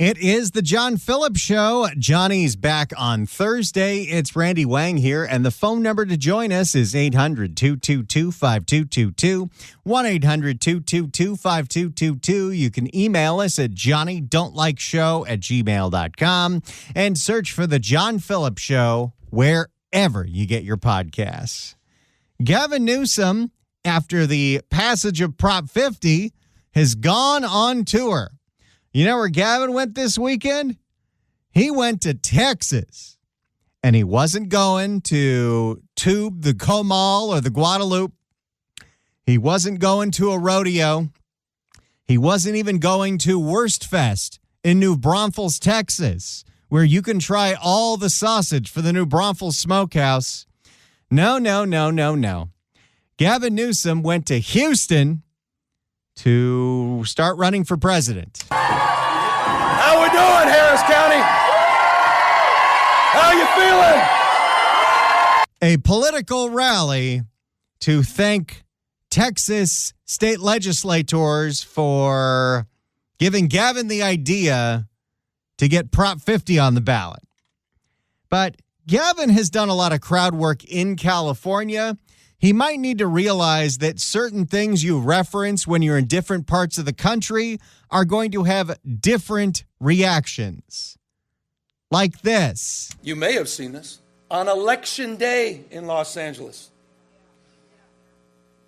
It is the John Phillips Show. Johnny's back on Thursday. It's Randy Wang here, and the phone number to join us is 800-222-5222, 1-800-222-5222. You can email us at johnnydon'tlikeshow@gmail.com and search for the John Phillips Show wherever you get your podcasts. Gavin Newsom, after the passage of Prop 50, has gone on tour. You know where Gavin went this weekend? He went to Texas. And he wasn't going to Tube, the Comal, or the Guadalupe. He wasn't going to a rodeo. He wasn't even going to Wurstfest in New Braunfels, Texas, where you can try all the sausage for the New Braunfels Smokehouse. No. Gavin Newsom went to Houston to start running for president. How we doing, Harris County? How you feeling? A political rally to thank Texas state legislators for giving Gavin the idea to get Prop 50 on the ballot. But Gavin has done a lot of crowd work in California. He might need to realize that certain things you reference when you're in different parts of the country are going to have different reactions. Like this. You may have seen this on Election Day in Los Angeles.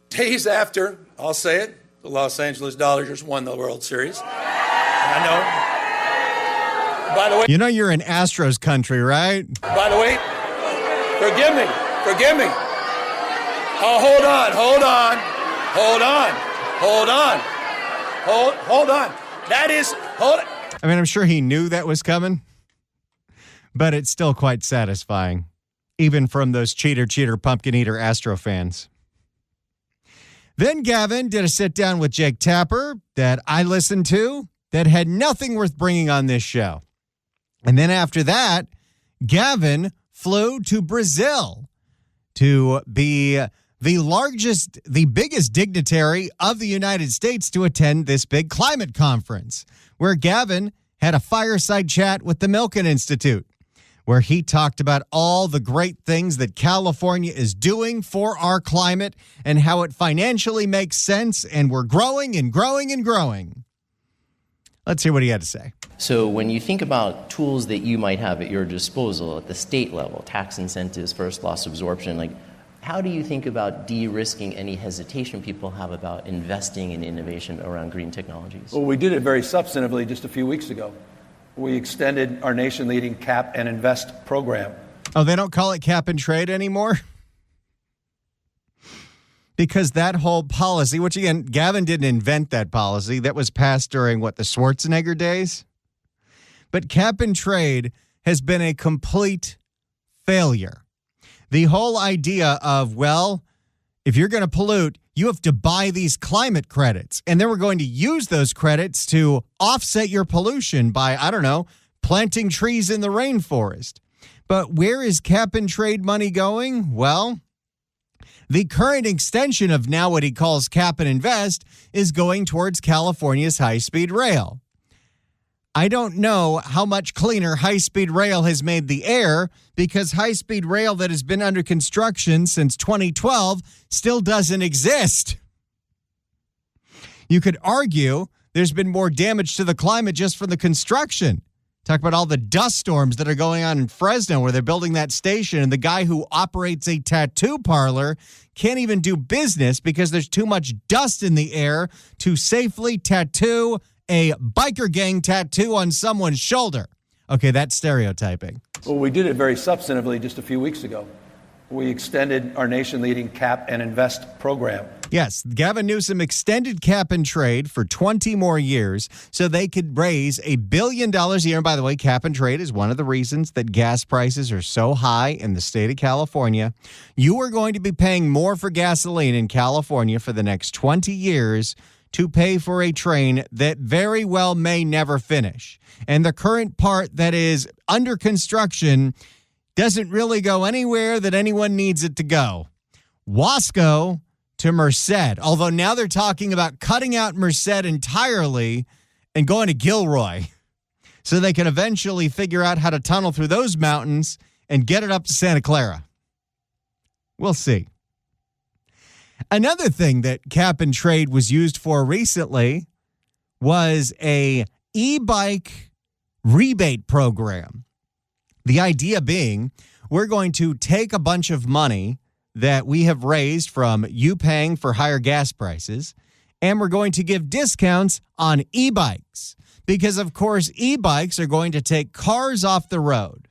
Days after, I'll say it, the Los Angeles Dodgers won the World Series. I know. By the way, you know you're in Astros country, right? By the way, forgive me. Oh, hold on. I mean, I'm sure he knew that was coming, but it's still quite satisfying, even from those cheater, pumpkin eater Astro fans. Then Gavin did a sit down with Jake Tapper that I listened to that had nothing worth bringing on this show. And then after that, Gavin flew to Brazil to be the biggest dignitary of the United States to attend this big climate conference, where Gavin had a fireside chat with the Milken Institute, where he talked about all the great things that California is doing for our climate and how it financially makes sense, and we're growing and growing and growing. Let's hear what he had to say. So when you think about tools that you might have at your disposal at the state level, tax incentives, first loss absorption, how do you think about de-risking any hesitation people have about investing in innovation around green technologies? Well, we did it very substantively just a few weeks ago. We extended our nation-leading Cap and Invest program. Oh, they don't call it cap and trade anymore? Because that whole policy, which again, Gavin didn't invent that policy. That was passed during, the Schwarzenegger days? But cap and trade has been a complete failure. The whole idea of, if you're going to pollute, you have to buy these climate credits. And then we're going to use those credits to offset your pollution by, planting trees in the rainforest. But where is cap and trade money going? Well, the current extension of now what he calls Cap and Invest is going towards California's high-speed rail. I don't know how much cleaner high-speed rail has made the air, because high-speed rail that has been under construction since 2012 still doesn't exist. You could argue there's been more damage to the climate just from the construction. Talk about all the dust storms that are going on in Fresno where they're building that station, and the guy who operates a tattoo parlor can't even do business because there's too much dust in the air to safely tattoo a biker gang tattoo on someone's shoulder. Okay, that's stereotyping. Well, we did it very substantively just a few weeks ago. We extended our nation-leading Cap and Invest program. Yes, Gavin Newsom extended cap and trade for 20 more years so they could raise $1 billion a year. And by the way, cap and trade is one of the reasons that gas prices are so high in the state of California. You are going to be paying more for gasoline in California for the next 20 years to pay for a train that very well may never finish. And the current part that is under construction doesn't really go anywhere that anyone needs it to go. Wasco to Merced, although now they're talking about cutting out Merced entirely and going to Gilroy. so they can eventually figure out how to tunnel through those mountains and get it up to Santa Clara. We'll see. Another thing that cap and trade was used for recently was a e-bike rebate program. The idea being, we're going to take a bunch of money that we have raised from you paying for higher gas prices, and we're going to give discounts on e-bikes because, of course, e-bikes are going to take cars off the road.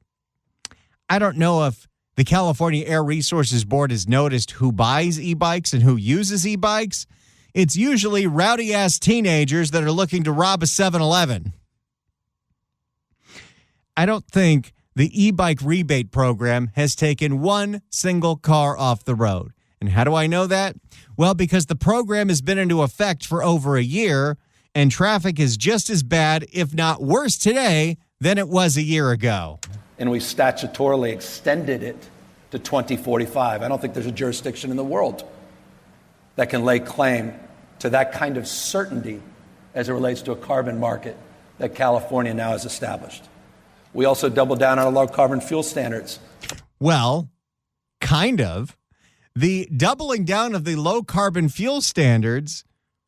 I don't know if the California Air Resources Board has noticed who buys e-bikes and who uses e-bikes. It's usually rowdy-ass teenagers that are looking to rob a 7-Eleven. I don't think the e-bike rebate program has taken one single car off the road. And how do I know that? Well, because the program has been into effect for over a year, and traffic is just as bad, if not worse today, than it was a year ago. And we statutorily extended it to 2045. I don't think there's a jurisdiction in the world that can lay claim to that kind of certainty as it relates to a carbon market that California now has established. We also doubled down on our low carbon fuel standards. Well, kind of. The doubling down of the low carbon fuel standards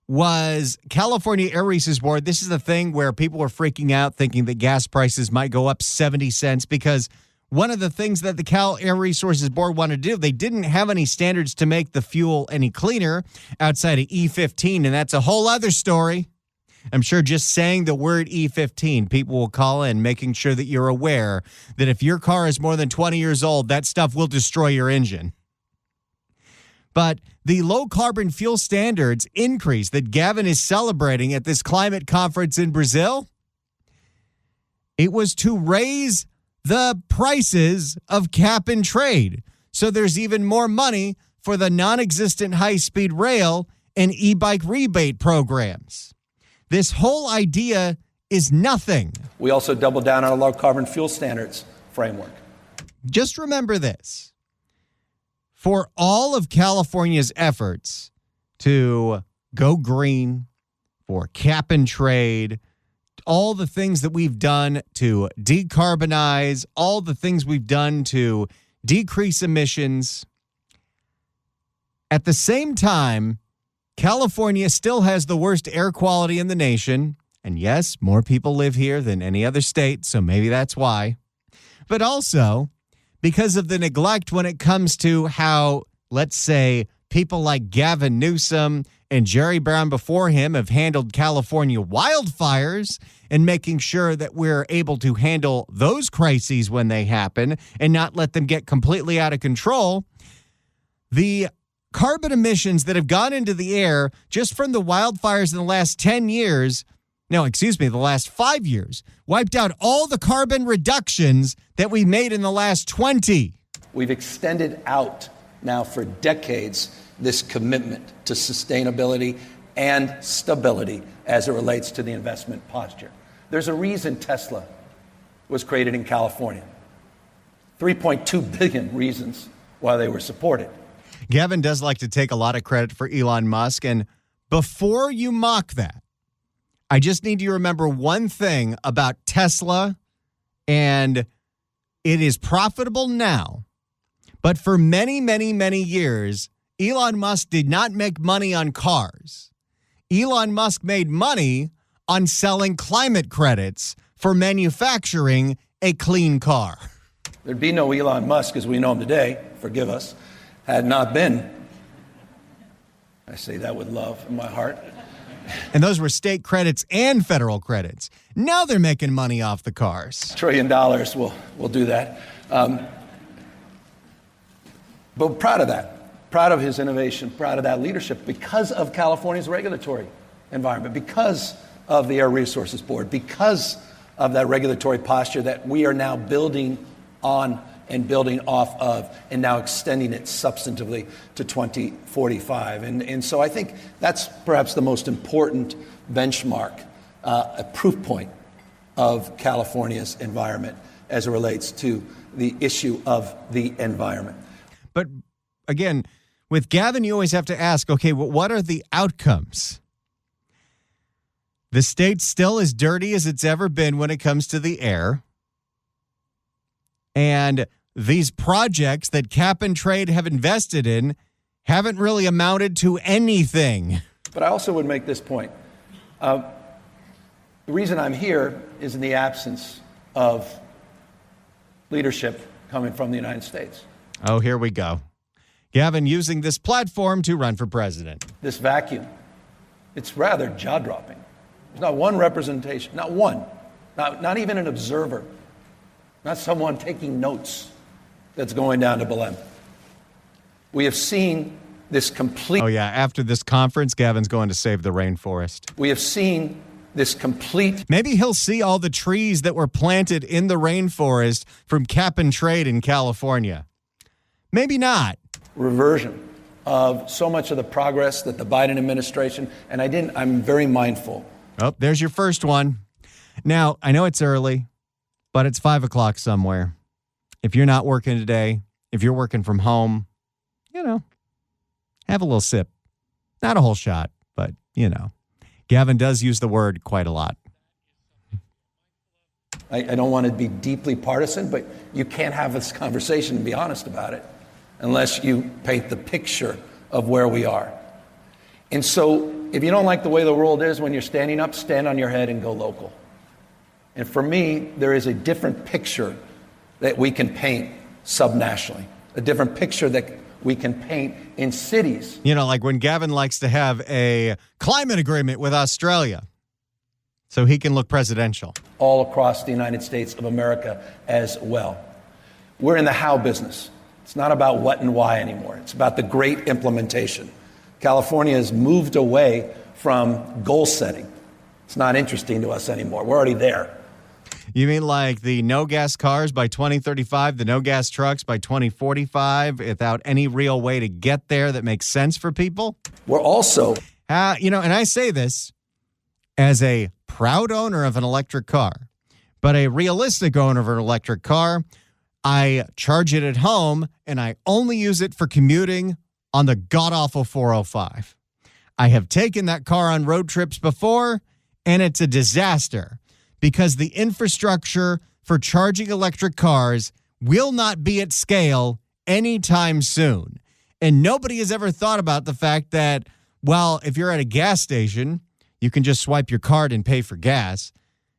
was California Air Resources Board. This is the thing where people were freaking out thinking that gas prices might go up 70 cents because one of the things that the Cal Air Resources Board wanted to do, they didn't have any standards to make the fuel any cleaner outside of E15, and that's a whole other story. I'm sure just saying the word E15, people will call in, making sure that you're aware that if your car is more than 20 years old, that stuff will destroy your engine. But the low carbon fuel standards increase that Gavin is celebrating at this climate conference in Brazil, it was to raise the prices of cap and trade. So there's even more money for the non-existent high-speed rail and e-bike rebate programs. This whole idea is nothing. We also doubled down on our low carbon fuel standards framework. Just remember this. For all of California's efforts to go green, for cap and trade, all the things that we've done to decarbonize, all the things we've done to decrease emissions, at the same time, California still has the worst air quality in the nation. And yes, more people live here than any other state, so maybe that's why. But also, because of the neglect when it comes to how, let's say, people like Gavin Newsom and Jerry Brown before him have handled California wildfires and making sure that we're able to handle those crises when they happen and not let them get completely out of control, the carbon emissions that have gone into the air just from the wildfires in the last 10 years, the last 5 years, wiped out all the carbon reductions that we made in the last 20. We've extended out now for decades this commitment to sustainability and stability as it relates to the investment posture. There's a reason Tesla was created in California. 3.2 billion reasons why they were supported. Gavin does like to take a lot of credit for Elon Musk, and before you mock that, I just need you to remember one thing about Tesla, and it is profitable now. But for many, many, many years, Elon Musk did not make money on cars. Elon Musk made money on selling climate credits for manufacturing a clean car. There'd be no Elon Musk as we know him today, forgive us, had not been, I say that with love in my heart. And those were state credits and federal credits. Now they're making money off the cars. $1 trillion, we'll do that. But proud of that, proud of his innovation, proud of that leadership because of California's regulatory environment, because of the Air Resources Board, because of that regulatory posture that we are now building on and building off of, and now extending it substantively to 2045. And so I think that's perhaps the most important benchmark, a proof point of California's environment as it relates to the issue of the environment. But again, with Gavin, you always have to ask, okay, well, what are the outcomes? The state's still as dirty as it's ever been when it comes to the air. And these projects that cap and trade have invested in haven't really amounted to anything. But I also would make this point. The reason I'm here is in the absence of leadership coming from the United States. Oh, here we go. Gavin using this platform to run for president. This vacuum, it's rather jaw-dropping. There's not one representation, not one, not even an observer, not someone taking notes that's going down to Belém. We have seen this complete... Oh, yeah. After this conference, Gavin's going to save the rainforest. We have seen this complete... Maybe he'll see all the trees that were planted in the rainforest from cap and trade in California. Maybe not. Reversion of so much of the progress that the Biden administration... And I'm very mindful. Oh, there's your first one. Now, I know it's early, but it's 5 o'clock somewhere. If you're not working today, if you're working from home, have a little sip. Not a whole shot, but, Gavin does use the word quite a lot. I don't want to be deeply partisan, but you can't have this conversation and be honest about it unless you paint the picture of where we are. And so if you don't like the way the world is when you're standing up, stand on your head and go local. And for me, there is a different picture that we can paint subnationally, a different picture that we can paint in cities. Like when Gavin likes to have a climate agreement with Australia so he can look presidential. All across the United States of America as well. We're in the how business. It's not about what and why anymore. It's about the great implementation. California has moved away from goal setting. It's not interesting to us anymore. We're already there. You mean like the no-gas cars by 2035, the no-gas trucks by 2045, without any real way to get there that makes sense for people? We're also... and I say this as a proud owner of an electric car, but a realistic owner of an electric car. I charge it at home, and I only use it for commuting on the god-awful 405. I have taken that car on road trips before, and it's a disaster because the infrastructure for charging electric cars will not be at scale anytime soon. And nobody has ever thought about the fact that, well, if you're at a gas station, you can just swipe your card and pay for gas.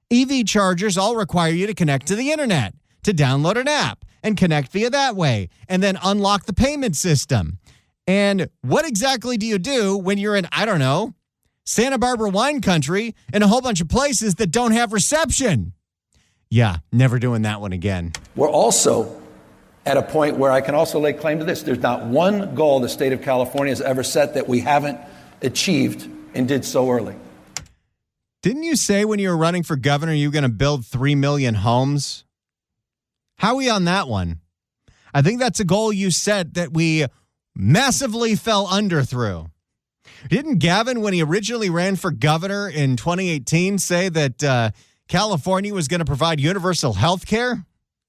EV chargers all require you to connect to the internet, to download an app and connect via that way, and then unlock the payment system. And what exactly do you do when you're in, Santa Barbara wine country and a whole bunch of places that don't have reception? Yeah, never doing that one again. We're also at a point where I can also lay claim to this. There's not one goal the state of California has ever set that we haven't achieved and did so early. Didn't you say when you were running for governor you were going to build 3 million homes? How are we on that one? I think that's a goal you set that we massively fell under through. Didn't Gavin, when he originally ran for governor in 2018, say that California was going to provide universal health care?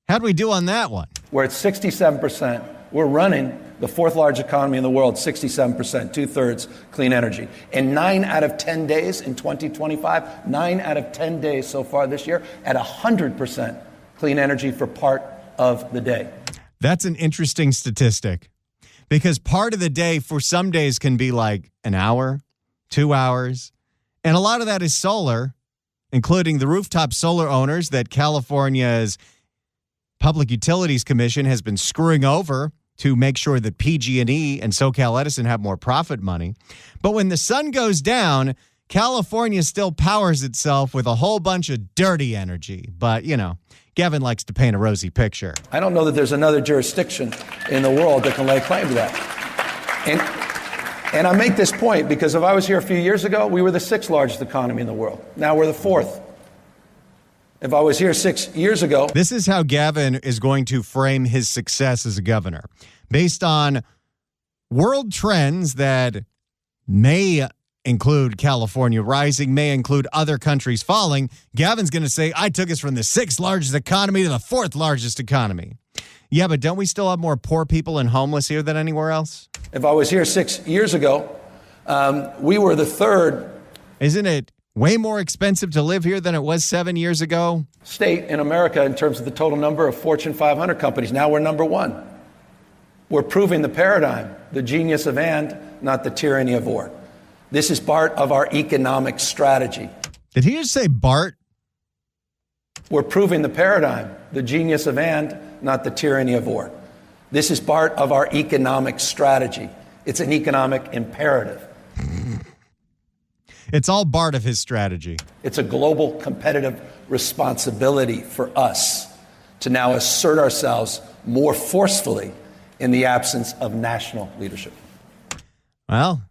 How'd we do on that one? We're at 67%. We're running the fourth largest economy in the world, 67%, two-thirds clean energy. In 9 out of 10 days in 2025, 9 out of 10 days so far this year, at 100% clean energy for part of the day. That's an interesting statistic. Because part of the day for some days can be like an hour, 2 hours. And a lot of that is solar, including the rooftop solar owners that California's Public Utilities Commission has been screwing over to make sure that PG&E and SoCal Edison have more profit money. But when the sun goes down, California still powers itself with a whole bunch of dirty energy. But, Gavin likes to paint a rosy picture. I don't know that there's another jurisdiction in the world that can lay claim to that. And I make this point because if I was here a few years ago, we were the 6th largest economy in the world. Now we're the 4th. If I was here 6 years ago... This is how Gavin is going to frame his success as a governor. Based on world trends that may include California rising, may include other countries falling, Gavin's going to say, I took us from the 6th largest economy to the 4th largest economy. Yeah, but don't we still have more poor people and homeless here than anywhere else? If I was here 6 years ago, we were the 3rd. Isn't it Way more expensive to live here than it was 7 years ago. State in America in terms of the total number of Fortune 500 companies. Now we're number one. We're proving the paradigm, the genius of and, not the tyranny of or. This is part of our economic strategy. Did he just say Bart? We're proving the paradigm, the genius of and, not the tyranny of or. This is part of our economic strategy. It's an economic imperative. It's all Bart of his strategy. It's a global competitive responsibility for us to now assert ourselves more forcefully in the absence of national leadership. Well,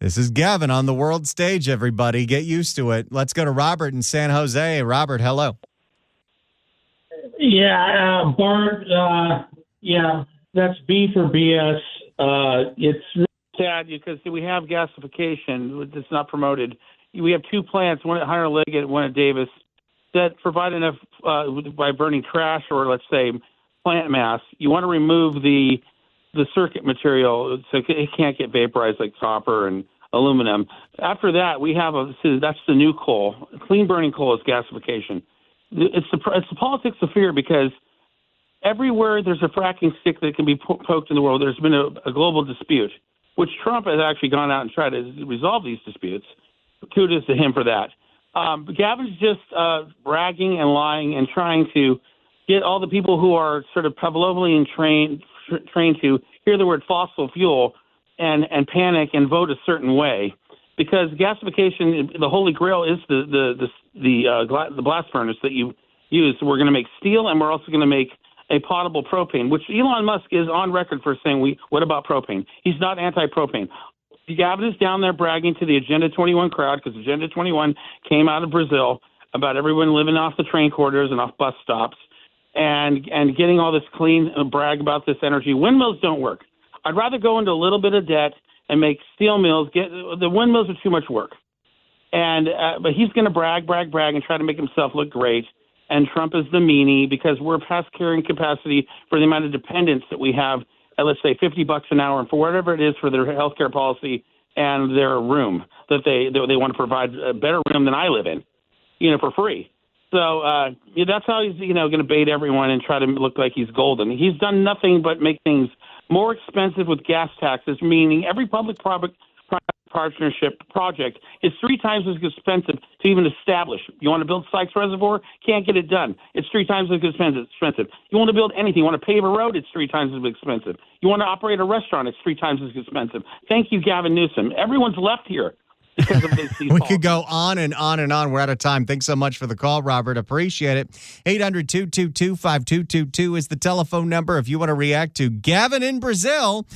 this is Gavin on the world stage, everybody. Get used to it. Let's go to Robert in San Jose. Robert, hello. Yeah, Bart, that's B for BS. It's really sad because we have gasification that's not promoted. We have two plants, one at Hunter Liggett, one at Davis, that provide enough by burning trash or, let's say, plant mass. You want to remove the circuit material so it can't get vaporized like copper and aluminum. After that, we have that's the new coal. Clean burning coal is gasification. It's the politics of fear because everywhere there's a fracking stick that can be poked in the world, there's been a global dispute, which Trump has actually gone out and tried to resolve these disputes. Kudos to him for that. But Gavin's just bragging and lying and trying to get all the people who are sort of Pavlovian trained to hear the word fossil fuel and panic and vote a certain way. Because gasification, the holy grail is the blast furnace that you use. We're going to make steel, and we're also going to make a potable propane, which Elon Musk is on record for saying, what about propane? He's not anti-propane. Gavin is down there bragging to the Agenda 21 crowd because Agenda 21 came out of Brazil about everyone living off the train corridors and off bus stops and getting all this clean brag about this energy. Windmills don't work. I'd rather go into a little bit of debt and make steel mills. The windmills are too much work. But he's going to brag and try to make himself look great. And Trump is the meanie because we're past carrying capacity for the amount of dependents that we have at, let's say, $50 an hour and for whatever it is for their health care policy and their room that they want to provide a better room than I live in, for free. So that's how he's, going to bait everyone and try to look like he's golden. He's done nothing but make things more expensive with gas taxes, meaning every public-private partnership project is 3 times as expensive to even establish. You want to build Sykes Reservoir? Can't get it done. It's 3 times as expensive. You want to build anything? You want to pave a road? It's 3 times as expensive. You want to operate a restaurant? It's 3 times as expensive. Thank you, Gavin Newsom. Everyone's left here because of these We policies. could go on and on and on. We're out of time. Thanks so much for the call, Robert. Appreciate it. 800-222-5222 is the telephone number if you want to react to Gavin in Brazil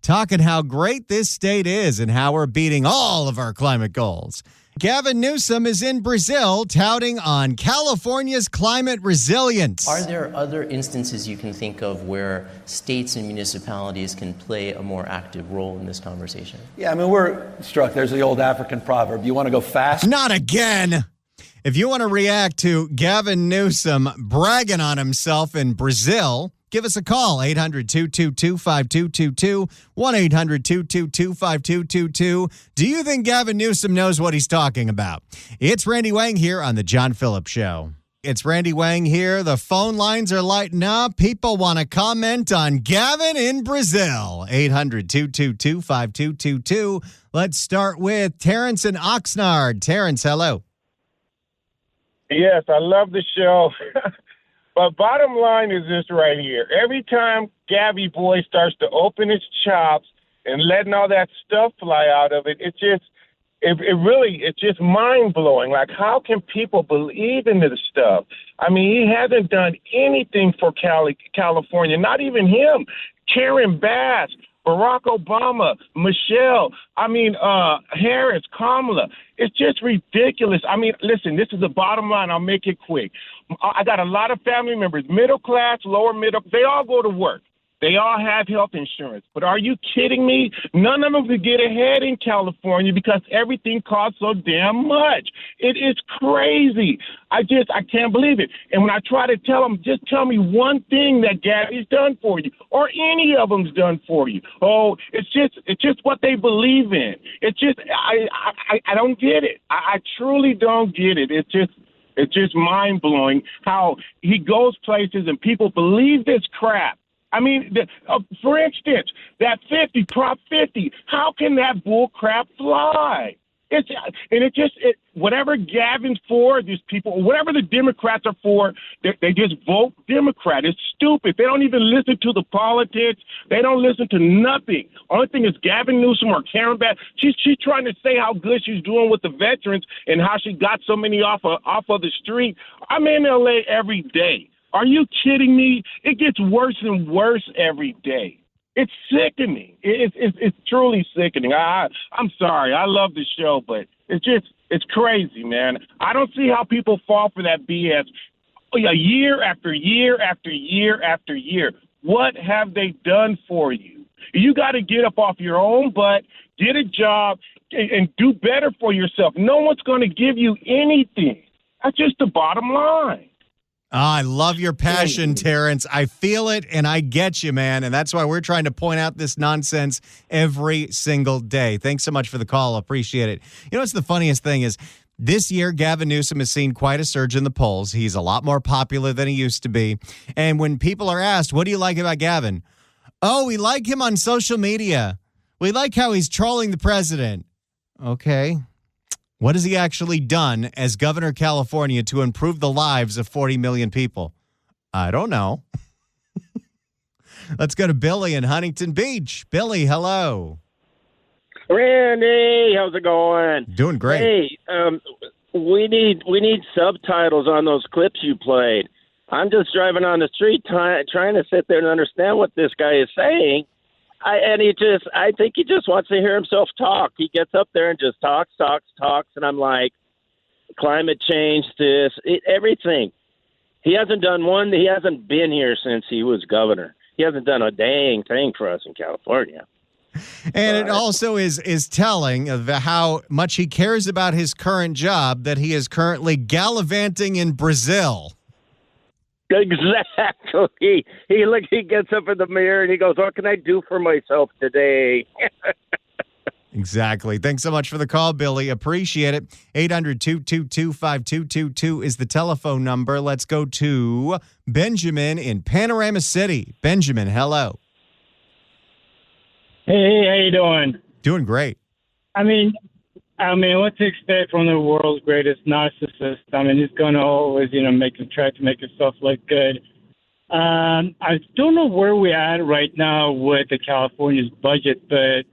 talking how great this state is and how we're beating all of our climate goals. Gavin Newsom is in Brazil touting on California's climate resilience. Are there other instances you can think of where states and municipalities can play a more active role in this conversation? Yeah, we're struck. There's the old African proverb. You want to go fast? Not again. If you want to react to Gavin Newsom bragging on himself in Brazil, give us a call, 800-222-5222, 1-800-222-5222. Do you think Gavin Newsom knows what he's talking about? It's Randy Wang here on The John Phillips Show. It's Randy Wang here. The phone lines are lighting up. People want to comment on Gavin in Brazil. 800-222-5222. Let's start with Terrence in Oxnard. Terrence, hello. Yes, I love the show. But bottom line is this right here. Every time Gabby Boy starts to open his chops and letting all that stuff fly out of it, it's just mind-blowing. Like, how can people believe in this stuff? He hasn't done anything for California, not even him. Karen Bass, Barack Obama, Michelle, Harris, Kamala. It's just ridiculous. Listen, this is the bottom line. I'll make it quick. I got a lot of family members, middle class, lower middle. They all go to work. They all have health insurance. But are you kidding me? None of them could get ahead in California because everything costs so damn much. It is crazy. I can't believe it. And when I try to tell them, just tell me one thing that Gabby's done for you or any of them's done for you. Oh, it's just what they believe in. It's just, I don't get it. I truly don't get it. It's just mind blowing how he goes places and people believe this crap. I mean, for instance, that Prop 50, how can that bull crap fly? Whatever Gavin's for, these people, whatever the Democrats are for, they just vote Democrat. It's stupid. They don't even listen to the politics. They don't listen to nothing. Only thing is Gavin Newsom or Karen Bass, she's trying to say how good she's doing with the veterans and how she got so many off of the street. I'm in L.A. every day. Are you kidding me? It gets worse and worse every day. It's sickening. It's truly sickening. I'm sorry. I love the show, but it's crazy, man. I don't see how people fall for that BS year after year after year after year. What have they done for you? You got to get up off your own butt, get a job, and do better for yourself. No one's going to give you anything. That's just the bottom line. I love your passion, Terrence. I feel it, and I get you, man. And that's why we're trying to point out this nonsense every single day. Thanks so much for the call. Appreciate it. You know what's the funniest thing is this year, Gavin Newsom has seen quite a surge in the polls. He's a lot more popular than he used to be. And when people are asked, what do you like about Gavin? Oh, we like him on social media. We like how he's trolling the president. Okay. What has he actually done as governor of California to improve the lives of 40 million people? I don't know. Let's go to Billy in Huntington Beach. Billy, hello. Randy, how's it going? Doing great. Hey, we need subtitles on those clips you played. I'm just driving on the street trying to sit there and understand what this guy is saying. I think he just wants to hear himself talk. He gets up there and just talks, and I'm like, climate change, everything. He hasn't been here since he was governor. He hasn't done a dang thing for us in California. And it also is telling of how much he cares about his current job that he is currently gallivanting in Brazil. Exactly. He gets up in the mirror and he goes, what can I do for myself today? Exactly. Thanks so much for the call, Billy. Appreciate it. 800-222-5222 is the telephone number. Let's go to Benjamin in Panorama City. Benjamin, hello. Hey, how you doing? Doing great. I mean, what to expect from the world's greatest narcissist? I mean, he's going to always, try to make himself look good. I don't know where we're at right now with the California's budget, but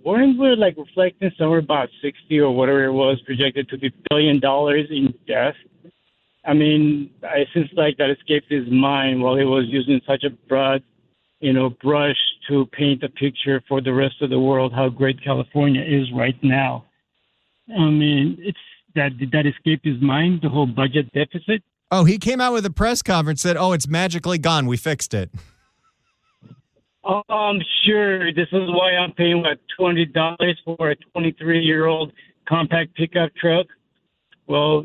weren't we reflecting somewhere about 60 or whatever it was projected to be $1 billion in death? I mean, it seems like that escaped his mind while he was using such a broad, brush to paint a picture for the rest of the world how great California is right now. I mean, did that escape his mind, the whole budget deficit? Oh, he came out with a press conference that, it's magically gone. We fixed it. Oh, I'm sure. This is why I'm paying, $200 for a 23-year-old compact pickup truck. Well,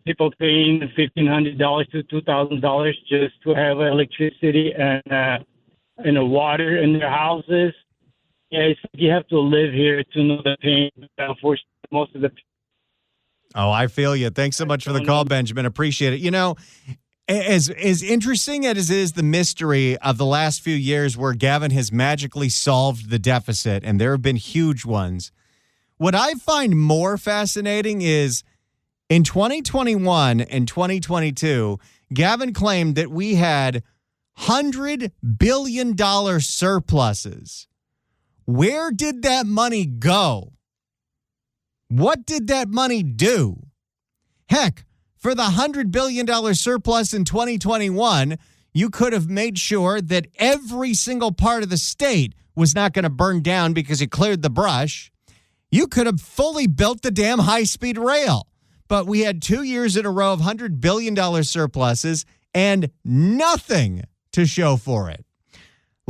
people paying $1,500 to $2,000 just to have electricity and water in their houses. Yeah, you have to live here to know the pain. Unfortunately, most of the Oh, I feel you. Thanks so much for the call, Benjamin. Appreciate it. As interesting as is the mystery of the last few years where Gavin has magically solved the deficit, and there have been huge ones, what I find more fascinating is in 2021 and 2022, Gavin claimed that we had $100 billion surpluses. Where did that money go? What did that money do? Heck, for the $100 billion surplus in 2021, you could have made sure that every single part of the state was not going to burn down because you cleared the brush. You could have fully built the damn high-speed rail. But we had 2 years in a row of $100 billion surpluses and nothing to show for it.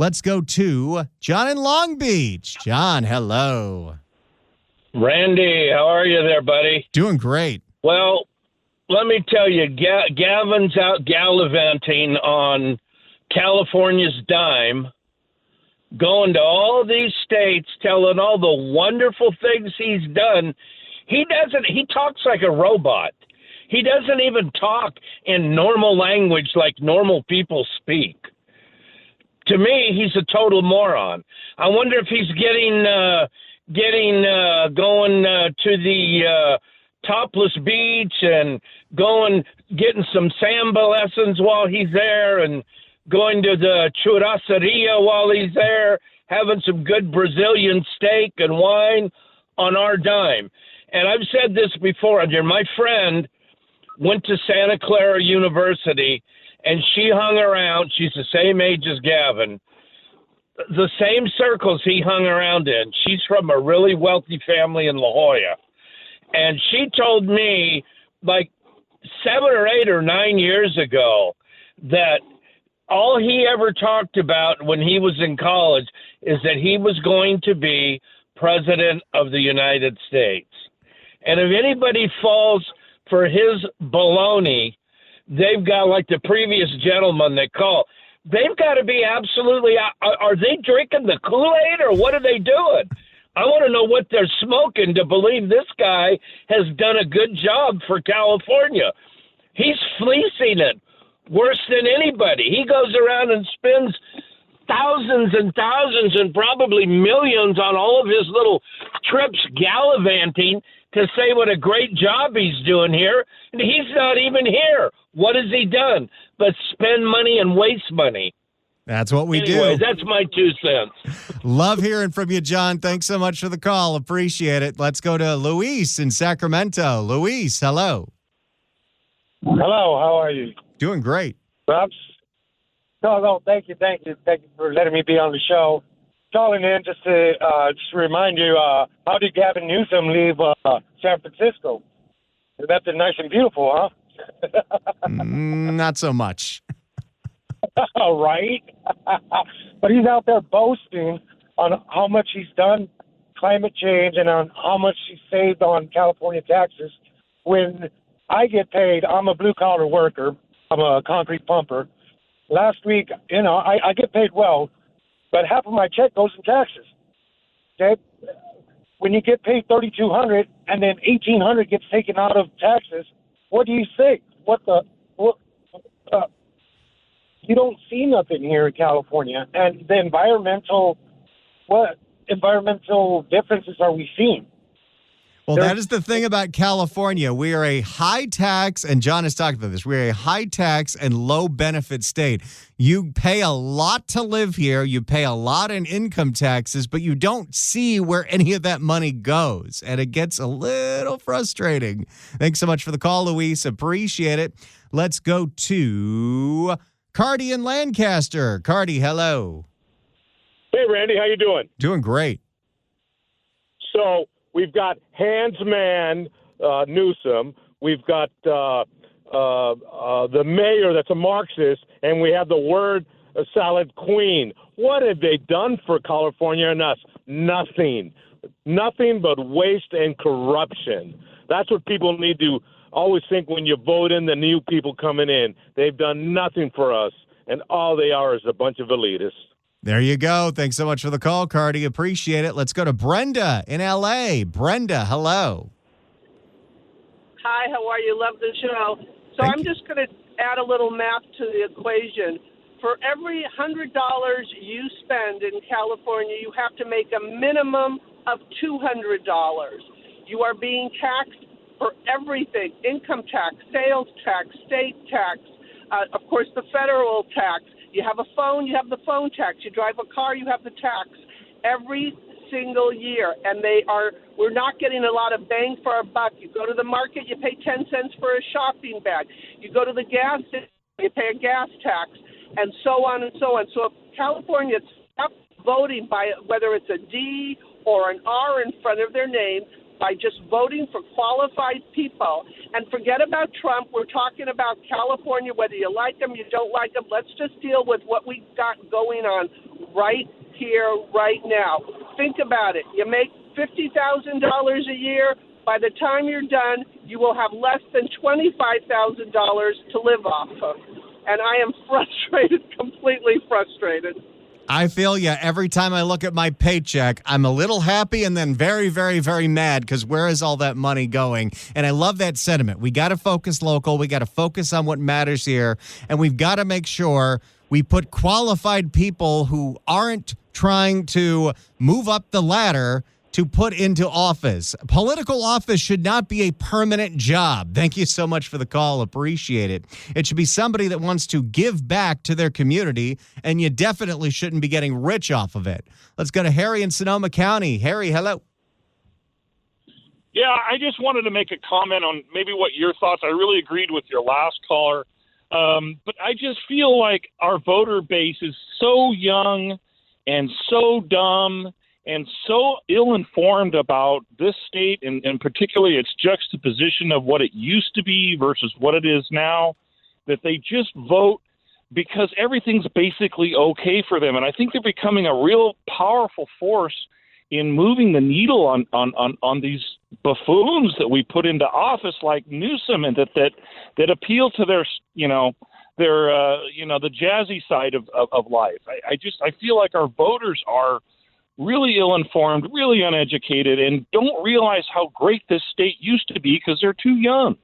Let's go to John in Long Beach. John, hello. Randy, how are you there, buddy? Doing great. Well, let me tell you, Gavin's out gallivanting on California's dime, going to all these states, telling all the wonderful things he's done. He talks like a robot. He doesn't even talk in normal language like normal people speak. To me, he's a total moron. I wonder if he's getting going to the topless beach and getting some samba lessons while he's there, and going to the churrascaria while he's there, having some good Brazilian steak and wine on our dime. And I've said this before, my friend went to Santa Clara University, and she hung around. She's the same age as Gavin. The same circles he hung around in. She's from a really wealthy family in La Jolla. And she told me like 7 or 8 or 9 years ago that all he ever talked about when he was in college is that he was going to be president of the United States. And if anybody falls for his baloney, they've got, like the previous gentleman they call, they've got to be absolutely, are they drinking the Kool-Aid or what are they doing? I want to know what they're smoking to believe this guy has done a good job for California. He's fleecing it worse than anybody. He goes around and spends thousands and thousands and probably millions on all of his little trips gallivanting to say what a great job he's doing here, and he's not even here. What has he done but spend money and waste money? That's what we Anyway, do. that's my 2 cents. Love hearing from you, John. Thanks so much for the call. Appreciate it. Let's go to Luis in Sacramento. Luis, hello. Hello, how are you? Doing great. Thank you for letting me be on the show. Calling in just to remind you, how did Gavin Newsom leave San Francisco? That's nice and beautiful, huh? Not so much. All right. But he's out there boasting on how much he's done climate change and on how much he saved on California taxes. When I get paid, I'm a blue-collar worker. I'm a concrete pumper. Last week, I get paid well, but half of my check goes in taxes. Okay? When you get paid $3,200 and then $1,800 gets taken out of taxes, what do you think? You don't see nothing here in California. And the what environmental differences are we seeing? Well, that is the thing about California. We are a high tax, and John has talked about this. We're a high tax and low benefit state. You pay a lot to live here. You pay a lot in income taxes, but you don't see where any of that money goes. And it gets a little frustrating. Thanks so much for the call, Luis. Appreciate it. Let's go to Cardi in Lancaster. Cardi, hello. Hey, Randy, how you doing? Doing great. So we've got Handsman Newsom. We've got the mayor that's a Marxist, and we have the word salad queen. What have they done for California and us? Nothing. Nothing but waste and corruption. That's what people need to always think when you vote in the new people coming in. They've done nothing for us, and all they are is a bunch of elitists. There you go. Thanks so much for the call, Cardi. Appreciate it. Let's go to Brenda in L.A. Brenda, hello. Hi, how are you? Love the show. So Thank I'm you. just going to add a little math to the equation. For every $100 you spend in California, you have to make a minimum of $200. You are being taxed for everything: income tax, sales tax, state tax, of course the federal tax. You have a phone, you have the phone tax. You drive a car, you have the tax. Every single year, and we're not getting a lot of bang for our buck. You go to the market, you pay 10 cents for a shopping bag. You go to the gas station, you pay a gas tax, and so on and so on. So if California stops voting by whether it's a D or an R in front of their name, by just voting for qualified people. And forget about Trump. We're talking about California, whether you like them, you don't like them. Let's just deal with what we've got going on right here, right now. Think about it. You make $50,000 a year. By the time you're done, you will have less than $25,000 to live off of. And I am frustrated, completely frustrated. I feel you. Every time I look at my paycheck, I'm a little happy and then very, very, very mad because where is all that money going? And I love that sentiment. We got to focus local. We got to focus on what matters here. And we've got to make sure we put qualified people who aren't trying to move up the ladder to put into office. Political office should not be a permanent job. Thank you so much for the call. Appreciate it. It should be somebody that wants to give back to their community, and you definitely shouldn't be getting rich off of it. Let's go to Harry in Sonoma County. Harry, hello. Yeah, I just wanted to make a comment on maybe what your thoughts. I really agreed with your last caller, but I just feel like our voter base is so young and so dumb and so ill-informed about this state and particularly its juxtaposition of what it used to be versus what it is now, that they just vote because everything's basically okay for them. And I think they're becoming a real powerful force in moving the needle on these buffoons that we put into office like Newsom and that appeal to their the jazzy side of life. I feel like our voters are really ill-informed, really uneducated, and don't realize how great this state used to be because they're too young.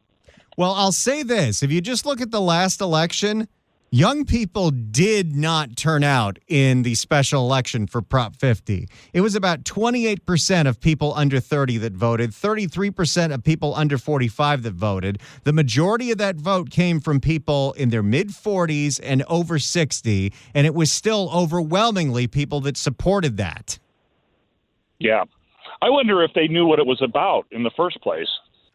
Well, I'll say this. If you just look at the last election, young people did not turn out in the special election for Prop 50. It was about 28% of people under 30 that voted, 33% of people under 45 that voted. The majority of that vote came from people in their mid-40s and over 60, and it was still overwhelmingly people that supported that. Yeah. I wonder if they knew what it was about in the first place.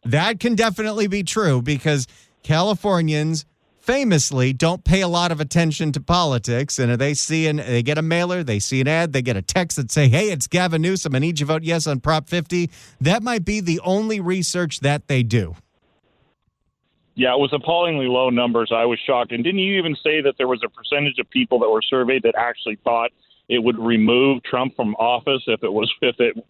That can definitely be true because Californians famously don't pay a lot of attention to politics, and if they get a mailer, they see an ad, they get a text that say, hey, it's Gavin Newsom, I need you to vote yes on Prop 50. That might be the only research that they do. Yeah, it was appallingly low numbers. I was shocked. And didn't you even say that there was a percentage of people that were surveyed that actually thought it would remove Trump from office if it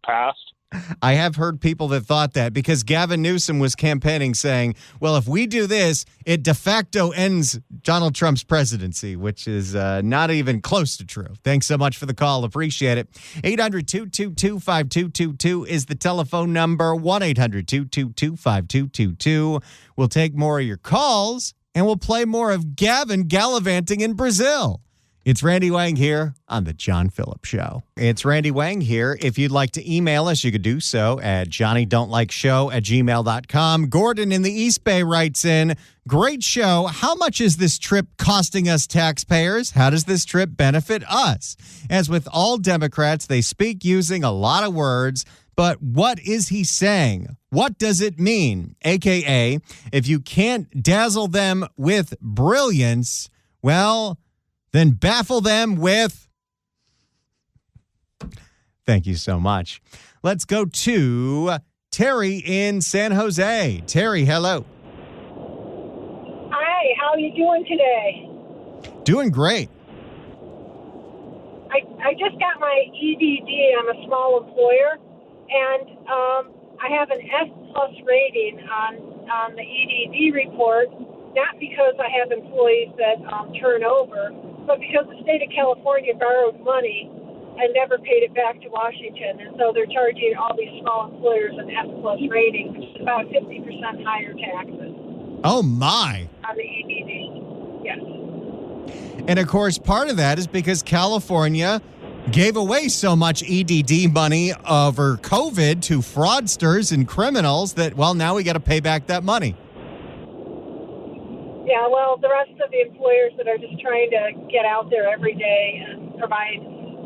passed? I have heard people that thought that because Gavin Newsom was campaigning saying, well, if we do this, it de facto ends Donald Trump's presidency, which is not even close to true. Thanks so much for the call. Appreciate it. 800-222-5222 is the telephone number. 1-800-222-5222. We'll take more of your calls, and we'll play more of Gavin gallivanting in Brazil. It's Randy Wang here on The John Phillips Show. It's Randy Wang here. If you'd like to email us, you could do so at johnnydontlikeshow@gmail.com. Gordon in the East Bay writes in, great show. How much is this trip costing us taxpayers? How does this trip benefit us? As with all Democrats, they speak using a lot of words, but what is he saying? What does it mean? AKA, if you can't dazzle them with brilliance, well, then baffle them with... Thank you so much. Let's go to Terry in San Jose. Terry, hello. Hi, how are you doing today? Doing great. I just got my EDD. I'm a small employer, and I have an S+ rating on the EDD report, not because I have employees that turn over, but because the state of California borrowed money and never paid it back to Washington. And so they're charging all these small employers an S+ rating, which is about 50% higher taxes. Oh, my. On the EDD, yes. And, of course, part of that is because California gave away so much EDD money over COVID to fraudsters and criminals that, well, now we got to pay back that money. Yeah, well, the rest of the employers that are just trying to get out there every day and provide,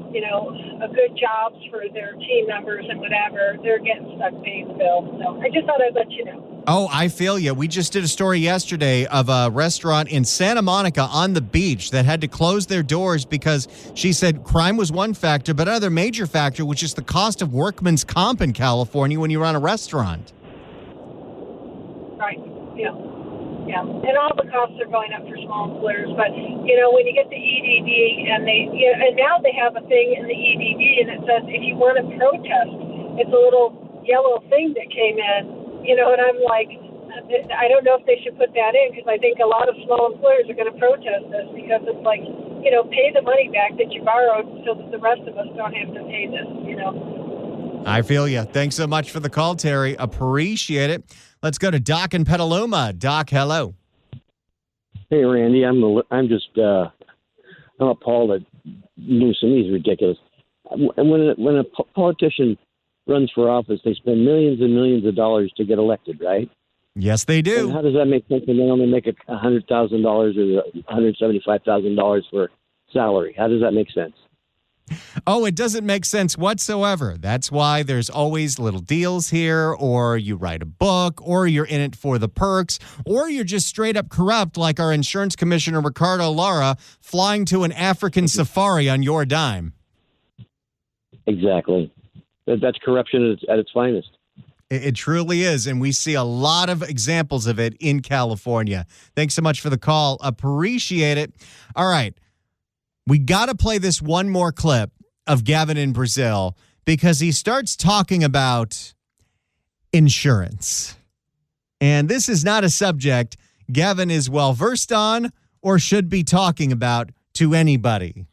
a good jobs for their team members and whatever, they're getting stuck paying the bill. So I just thought I'd let you know. Oh, I feel you. We just did a story yesterday of a restaurant in Santa Monica on the beach that had to close their doors because she said crime was one factor, but another major factor was just the cost of workman's comp in California when you run a restaurant. Right. Yeah. Yeah. And all the costs are going up for small employers. But, when you get the EDD and and now they have a thing in the EDD and it says if you want to protest, it's a little yellow thing that came in. And I'm like, I don't know if they should put that in because I think a lot of small employers are going to protest this because it's like, pay the money back that you borrowed so that the rest of us don't have to pay this, I feel you. Thanks so much for the call, Terry. Appreciate it. Let's go to Doc in Petaluma. Doc, hello. Hey, Randy. I'm appalled at Newsom. He's ridiculous. When a politician runs for office, they spend millions and millions of dollars to get elected, right? Yes, they do. And how does that make sense when they only make $100,000 or $175,000 for salary? How does that make sense? Oh, it doesn't make sense whatsoever. That's why there's always little deals here, or you write a book, or you're in it for the perks, or you're just straight up corrupt like our insurance commissioner, Ricardo Lara, flying to an African safari on your dime. Exactly. That's corruption at its finest. It truly is, and we see a lot of examples of it in California. Thanks so much for the call. Appreciate it. All right. We got to play this one more clip of Gavin in Brazil because he starts talking about insurance. And this is not a subject Gavin is well versed on or should be talking about to anybody.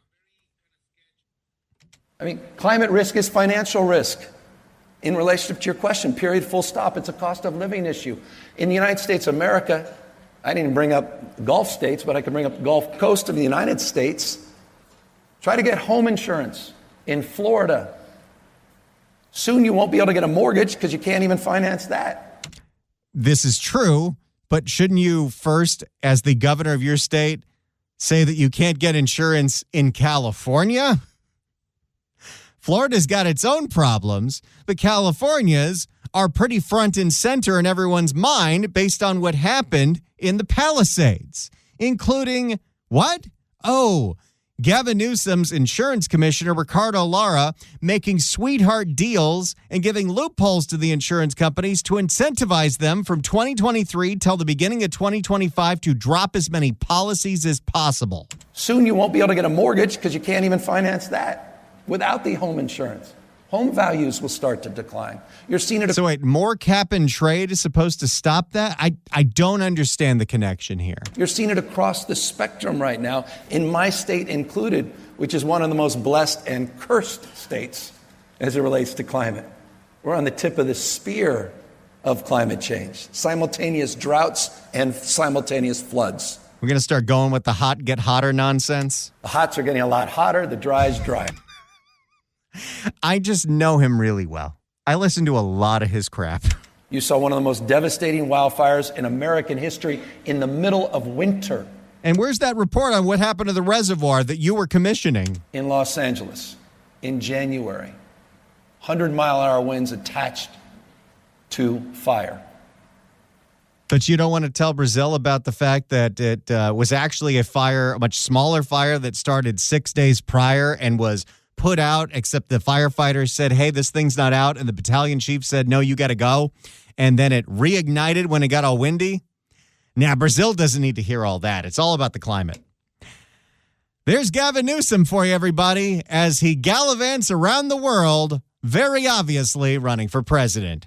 I mean, climate risk is financial risk in relationship to your question, period, full stop. It's a cost of living issue. In the United States of America, I didn't bring up Gulf states, but I could bring up the Gulf Coast of the United States. Try to get home insurance in Florida. Soon you won't be able to get a mortgage because you can't even finance that. This is true, but shouldn't you first, as the governor of your state, say that you can't get insurance in California? Florida's got its own problems, but California's are pretty front and center in everyone's mind based on what happened in the Palisades, including what? Oh, Gavin Newsom's insurance commissioner, Ricardo Lara, making sweetheart deals and giving loopholes to the insurance companies to incentivize them from 2023 till the beginning of 2025 to drop as many policies as possible. Soon you won't be able to get a mortgage because you can't even finance that without the home insurance. Home values will start to decline. You're seeing it. So wait, more cap and trade is supposed to stop that? I don't understand the connection here. You're seeing it across the spectrum right now, in my state included, which is one of the most blessed and cursed states as it relates to climate. We're on the tip of the spear of climate change, simultaneous droughts and simultaneous floods. We're going to start going with the hot get hotter nonsense. The hots are getting a lot hotter, the dries dry. I just know him really well. I listen to a lot of his crap. You saw one of the most devastating wildfires in American history in the middle of winter. And where's that report on what happened to the reservoir that you were commissioning? In Los Angeles, in January. 100-mile-an-hour winds attached to fire. But you don't want to tell Brazil about the fact that it was actually a much smaller fire that started 6 days prior and was put out, except the firefighters said, hey, this thing's not out. And the battalion chief said, no, you got to go. And then it reignited when it got all windy. Now, Brazil doesn't need to hear all that. It's all about the climate. There's Gavin Newsom for you, everybody, as he gallivants around the world, very obviously running for president.